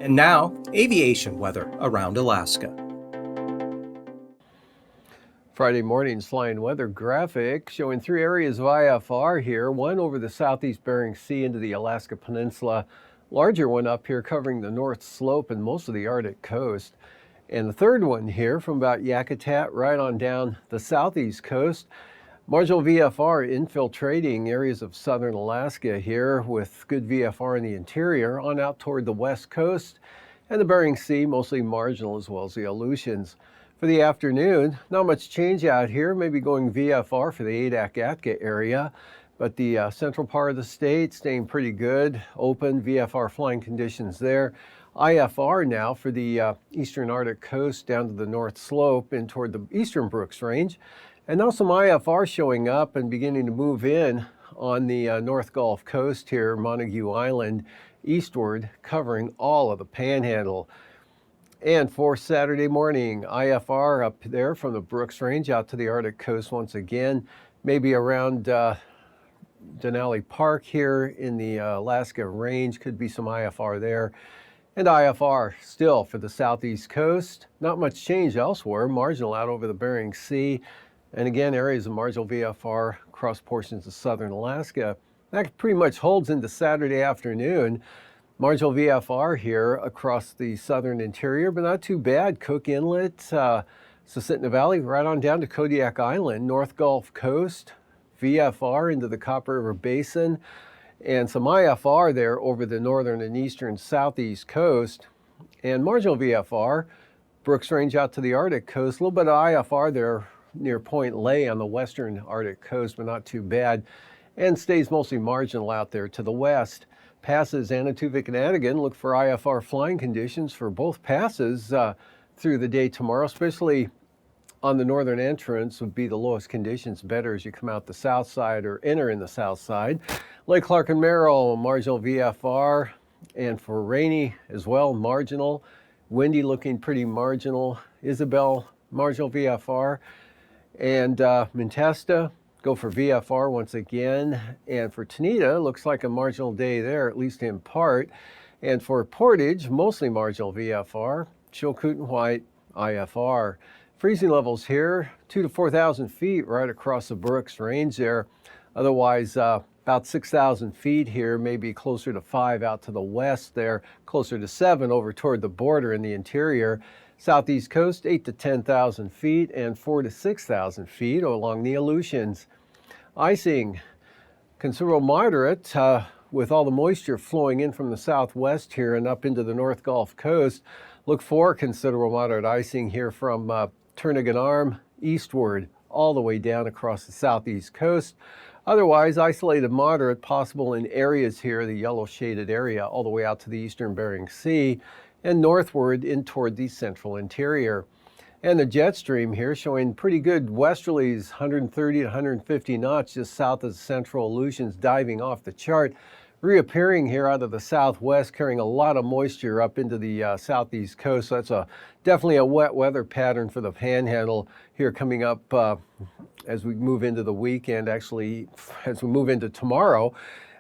And now, aviation weather around Alaska. Friday morning's flying weather graphic showing 3 areas of IFR here, one over the southeast Bering Sea into the Alaska Peninsula, larger one up here covering the North Slope and most of the Arctic coast, and the third one here from about Yakutat right on down the southeast coast. Marginal VFR infiltrating areas of southern Alaska here with good VFR in the interior on out toward the west coast, and the Bering Sea mostly marginal as well as the Aleutians. For the afternoon, not much change out here, maybe going VFR for the Adak-Atka area, but the central part of the state staying pretty good, open VFR flying conditions there. IFR now for the eastern Arctic coast down to the North Slope and toward the eastern Brooks Range. And now some IFR showing up and beginning to move in on the North Gulf Coast here, Montague Island, eastward, covering all of the Panhandle. And for Saturday morning, IFR up there from the Brooks Range out to the Arctic coast once again, maybe around Denali Park here in the Alaska Range, could be some IFR there. And IFR still for the southeast coast, not much change elsewhere, marginal out over the Bering Sea. And again, areas of marginal VFR across portions of southern Alaska. That pretty much holds into Saturday afternoon. Marginal VFR here across the southern interior, but not too bad. Cook Inlet, Susitna Valley, right on down to Kodiak Island, North Gulf Coast, VFR into the Copper River Basin, and some IFR there over the northern and eastern southeast coast, and marginal VFR, Brooks Range out to the Arctic coast, a little bit of IFR there near Point Lay on the western Arctic coast, but not too bad, and stays mostly marginal out there to the west. Passes Anatuvik and Atigan, look for IFR flying conditions for both passes through the day tomorrow, especially on the northern entrance would be the lowest conditions, better as you come out the south side or enter in the south side. Lake Clark and Merrill, marginal VFR, and for rainy as well, marginal. Windy looking pretty marginal. Isabel, marginal VFR. And Mintesta, go for VFR once again. And for Tanita, looks like a marginal day there, at least in part. And for Portage, mostly marginal VFR. Chilkoot and White, IFR. Freezing levels here, 2,000 to 4,000 feet right across the Brooks Range there. Otherwise, about 6,000 feet here, maybe closer to 5 out to the west there, closer to 7 over toward the border in the interior. Southeast coast, 8,000 to 10,000 feet and 4,000 to 6,000 feet along the Aleutians. Icing, considerable moderate with all the moisture flowing in from the southwest here and up into the North Gulf Coast. Look for considerable moderate icing here from Turnagain Arm eastward all the way down across the southeast coast. Otherwise, isolated moderate possible in areas here, the yellow shaded area, all the way out to the eastern Bering Sea and northward in toward the central interior. And the jet stream here showing pretty good westerlies, 130 to 150 knots just south of the central Aleutians, diving off the chart, reappearing here out of the southwest, carrying a lot of moisture up into the southeast coast. So that's definitely a wet weather pattern for the Panhandle here coming up as we move into the weekend, actually as we move into tomorrow.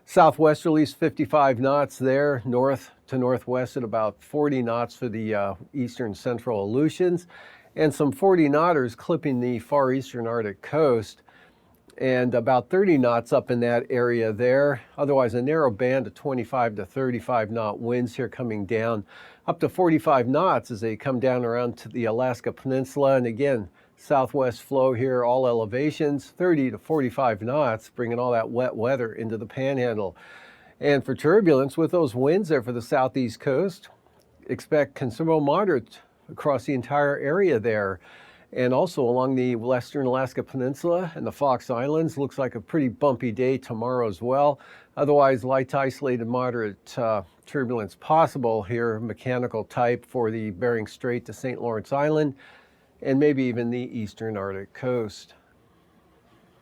Southwesterlies 55 knots there, north to northwest at about 40 knots for the eastern central Aleutians, and some 40 knotters clipping the far eastern Arctic coast, and about 30 knots up in that area there. Otherwise, a narrow band of 25 to 35 knot winds here coming down up to 45 knots as they come down around to the Alaska Peninsula. And again, southwest flow here, all elevations, 30 to 45 knots, bringing all that wet weather into the Panhandle. And for turbulence, with those winds there for the southeast coast, expect considerable moderate across the entire area there. And also along the western Alaska Peninsula and the Fox Islands, looks like a pretty bumpy day tomorrow as well. Otherwise, light to isolated moderate turbulence possible here, mechanical type for the Bering Strait to St. Lawrence Island, and maybe even the eastern Arctic coast.